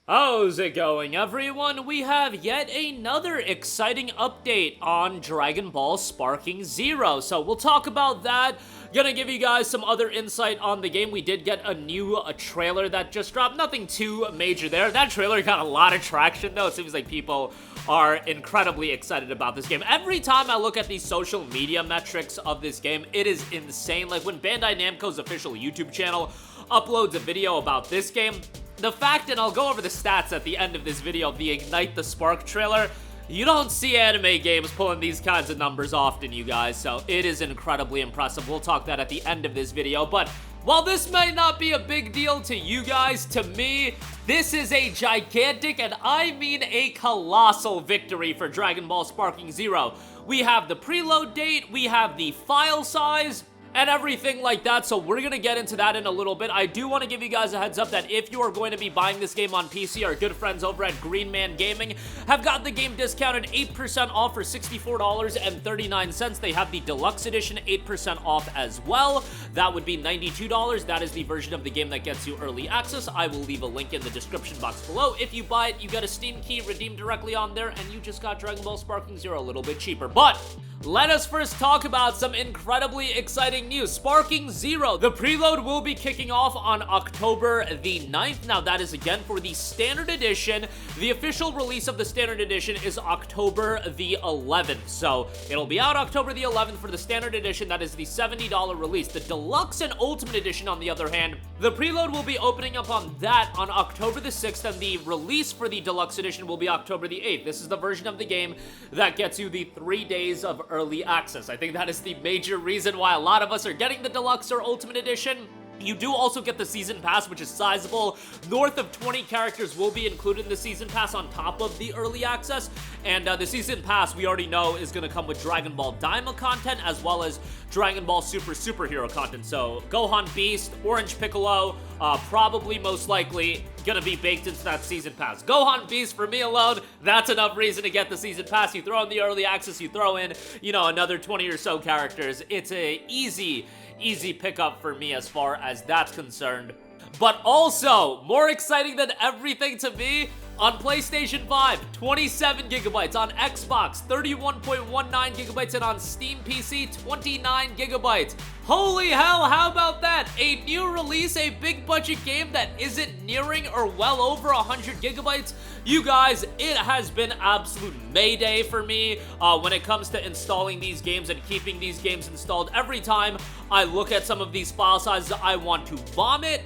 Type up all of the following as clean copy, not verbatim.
How's it going, everyone? We have yet another exciting update on Dragon Ball Sparking Zero. So we'll talk about that. Gonna give you guys some other insight on the game. We did get a new trailer that just dropped. Nothing too major there. That trailer got a lot of traction, though. It seems like people are incredibly excited about this game. Every time I look at these social media metrics of this game, it is insane. Like when Bandai Namco's official YouTube channel uploads a video about this game, the fact, and I'll go over the stats at the end of this video of the Ignite the Spark trailer, you don't see anime games pulling these kinds of numbers often, you guys, so it is incredibly impressive. We'll talk that at the end of this video, but while this may not be a big deal to you guys, to me, this is a gigantic, and I mean a colossal victory for Dragon Ball Sparking Zero. We have the preload date, we have the file size, and everything like that, so we're gonna get into that in a little bit. I do want to give you guys a heads up that if you are going to be buying this game on PC, our good friends over at Green Man Gaming have got the game discounted 8% off for $64.39. They have the deluxe edition 8% off as well. That would be $92. That is the version of the game that gets you early access. I will leave a link in the description box below. If you buy it, you get a Steam key redeemed directly on there, and you just got Dragon Ball Sparking Zero a little bit cheaper. But let us first talk about some incredibly exciting news. Sparking Zero, the preload will be kicking off on October the 9th. Now that is again for the standard edition. The official release of the standard edition is October the 11th. So it'll be out October the 11th for the standard edition. That is the $70 release. The deluxe and ultimate edition, on the other hand, the preload will be opening up on that on October the 6th, and the release for the deluxe edition will be October the 8th. This is the version of the game that gets you the 3 days of early access. I think that is the major reason why a lot of us are getting the deluxe or ultimate edition. You do also get the season pass, which is sizable. North of 20 characters will be included in the season pass on top of the early access. And the season pass, we already know, is going to come with Dragon Ball Daima content as well as Dragon Ball Super superhero content. So Gohan Beast, Orange Piccolo, probably most likely gonna be baked into that season pass. Gohan Beast, for me alone, that's enough reason to get the season pass. You throw in the early access, you throw in, you know, another 20 or so characters. It's a easy pickup for me as far as that's concerned. But also, more exciting than everything to me, on PlayStation 5, 27 gigabytes, on Xbox, 31.19 gigabytes, and on Steam PC, 29 gigabytes. Holy hell, how about that? A new release, a big budget game that isn't nearing or well over 100 gigabytes. You guys, it has been absolute mayday for me when it comes to installing these games and keeping these games installed. Every time I look at some of these file sizes, I want to vomit.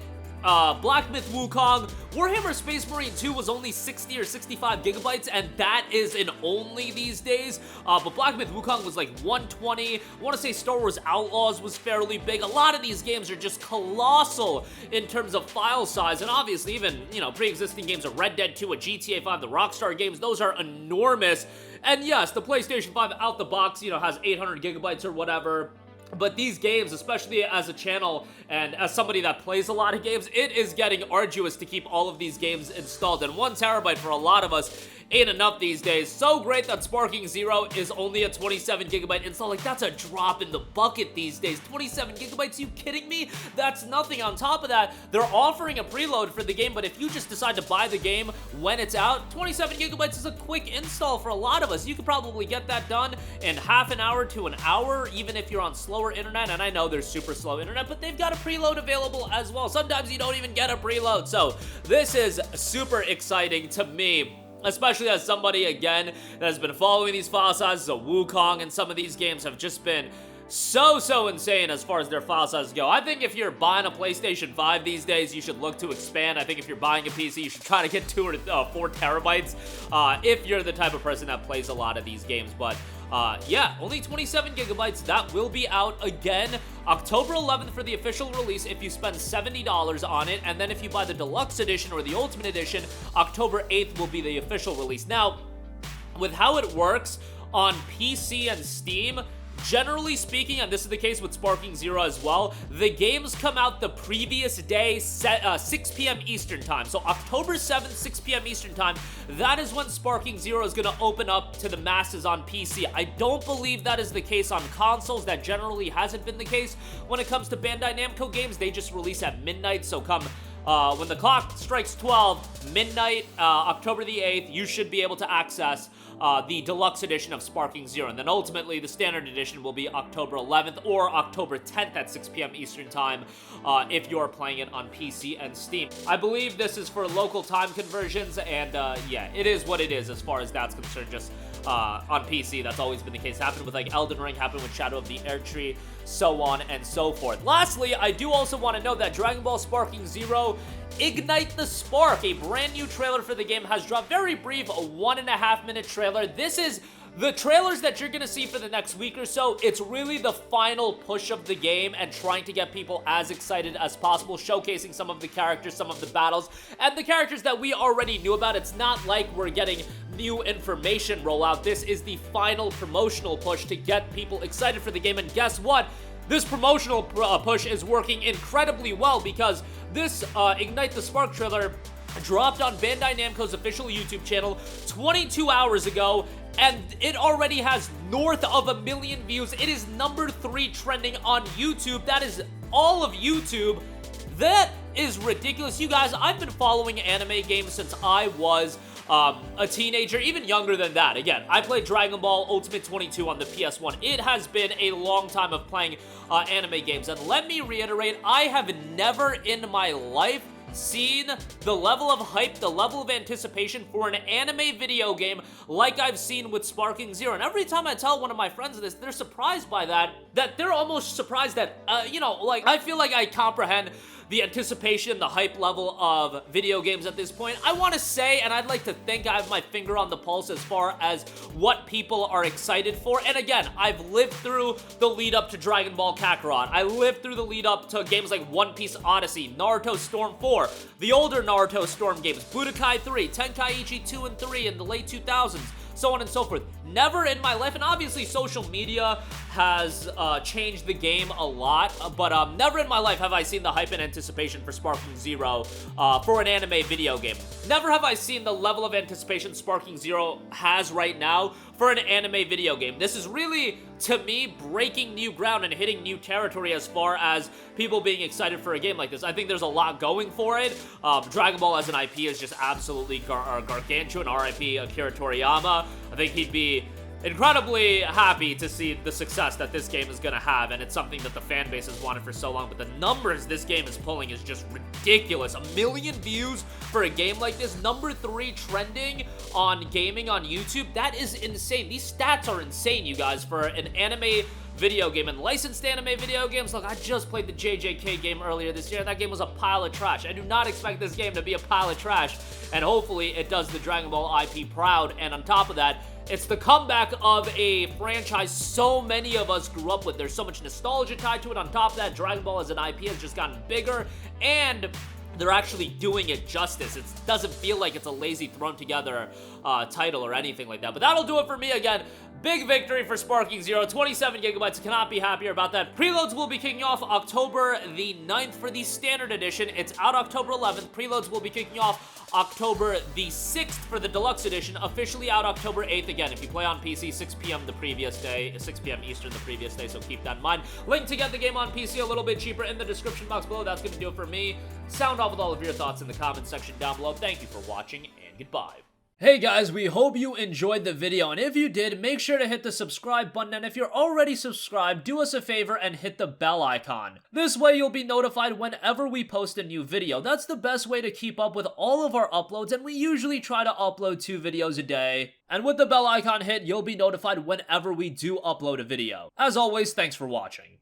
Black Myth Wukong, Warhammer Space Marine 2 was only 60 or 65 gigabytes, and that is an only these days. But Black Myth Wukong was like 120. I want to say Star Wars Outlaws was fairly big. A lot of these games are just colossal in terms of file size, and obviously even, you know, pre-existing games of Red Dead 2, a GTA 5, the Rockstar games, those are enormous. And yes, the PlayStation 5 out the box, you know, has 800 gigabytes or whatever. But these games, especially as a channel and as somebody that plays a lot of games, it is getting arduous to keep all of these games installed. And 1 terabyte for a lot of us ain't enough these days. So great that Sparking Zero is only a 27 gigabyte install. Like, that's a drop in the bucket these days. 27 gigabytes, you kidding me? That's nothing. On top of that, they're offering a preload for the game, but if you just decide to buy the game when it's out, 27 gigabytes is a quick install for a lot of us. You could probably get that done in half an hour to an hour, even if you're on slower internet. And I know there's super slow internet, but they've got a preload available as well. Sometimes you don't even get a preload. So this is super exciting to me, especially as somebody, again, that has been following these file sizes of Wukong, and some of these games have just been so insane as far as their file sizes go. I think if you're buying a PlayStation 5 these days, you should look to expand. I think if you're buying a PC, you should try to get 2 or 4 terabytes if you're the type of person that plays a lot of these games. But yeah, only 27 gigabytes. That will be out again October 11th for the official release if you spend $70 on it. And then if you buy the deluxe edition or the ultimate edition, October 8th will be the official release. Now, with how it works on PC and Steam, generally speaking, and this is the case with Sparking Zero as well, the games come out the previous day, 6 p.m. Eastern Time. So October 7th, 6 p.m. Eastern Time, that is when Sparking Zero is going to open up to the masses on PC. I don't believe that is the case on consoles. That generally hasn't been the case when it comes to Bandai Namco games. They just release at midnight, so come when the clock strikes 12, midnight, October the 8th, you should be able to access the deluxe edition of Sparking Zero. And then ultimately, the standard edition will be October 11th or October 10th at 6 p.m. Eastern Time if you're playing it on PC and Steam. I believe this is for local time conversions, and yeah, it is what it is as far as that's concerned. Just on PC, that's always been the case. Happened with like Elden Ring, happened with Shadow of the Erdtree, so on and so forth. Lastly, I do also want to note that Dragon Ball Sparking Zero Ignite the Spark, a brand new trailer for the game, has dropped. Very brief, a 1.5-minute trailer. This is the trailers that you're gonna see for the next week or so. It's really the final push of the game and trying to get people as excited as possible, showcasing some of the characters, some of the battles, and the characters that we already knew about. It's not like we're getting new information rollout. This is the final promotional push to get people excited for the game, and guess what? This promotional push is working incredibly well because this Ignite the Spark trailer dropped on Bandai Namco's official YouTube channel 22 hours ago, and it already has north of 1 million views. It is number 3 trending on YouTube. That is all of YouTube. That is ridiculous. You guys, I've been following anime games since I was a teenager, even younger than that. Again, I played Dragon Ball Ultimate 22 on the PS1. It has been a long time of playing anime games, and let me reiterate, I have never in my life seen the level of hype, the level of anticipation for an anime video game like I've seen with Sparking Zero. And every time I tell one of my friends this, they're surprised by that they're almost surprised that, you know, like, I feel like I comprehend the anticipation, the hype level of video games at this point. I want to say, and I'd like to think I have my finger on the pulse as far as what people are excited for. And again, I've lived through the lead up to Dragon Ball Kakarot. I lived through the lead up to games like One Piece Odyssey, Naruto Storm 4, the older Naruto Storm games, Budokai 3, Tenkaichi 2 and 3 in the late 2000s, so on and so forth. Never in my life, and obviously social media has changed the game a lot, but never in my life have I seen the hype and anticipation for Sparking Zero for an anime video game. Never have I seen the level of anticipation Sparking Zero has right now for an anime video game. This is really, to me, breaking new ground and hitting new territory as far as people being excited for a game like this. I think there's a lot going for it. Dragon Ball as an IP is just absolutely gargantuan. R.I.P. Akira Toriyama. I think he'd be incredibly happy to see the success that this game is going to have, and it's something that the fan base has wanted for so long, but the numbers this game is pulling is just ridiculous. 1 million views for a game like this, number 3 trending on gaming on YouTube. That is insane. These stats are insane, you guys, for an anime video game. And licensed anime video games, look, I just played the JJK game earlier this year. That game was a pile of trash. I do not expect this game to be a pile of trash, and hopefully it does the Dragon Ball IP proud. And on top of that, it's the comeback of a franchise so many of us grew up with. There's so much nostalgia tied to it. On top of that, Dragon Ball as an IP has just gotten bigger, and they're actually doing it justice. It doesn't feel like it's a lazy thrown together title or anything like that. But that'll do it for me. Again, big victory for Sparking Zero, 27 gigabytes, cannot be happier about that. Preloads will be kicking off October the 9th for the standard edition. It's out October 11th. Preloads will be kicking off October the 6th for the deluxe edition, officially out October 8th. Again, if you play on PC, 6 p.m. the previous day, 6 p.m. Eastern the previous day, so keep that in mind. Link to get the game on PC a little bit cheaper in the description box below. That's going to do it for me. Sound off with all of your thoughts in the comment section down below. Thank you for watching, and goodbye. Hey guys, we hope you enjoyed the video, and if you did, make sure to hit the subscribe button, and if you're already subscribed, do us a favor and hit the bell icon. This way you'll be notified whenever we post a new video. That's the best way to keep up with all of our uploads, and we usually try to upload 2 videos a day. And with the bell icon hit, you'll be notified whenever we do upload a video. As always, thanks for watching.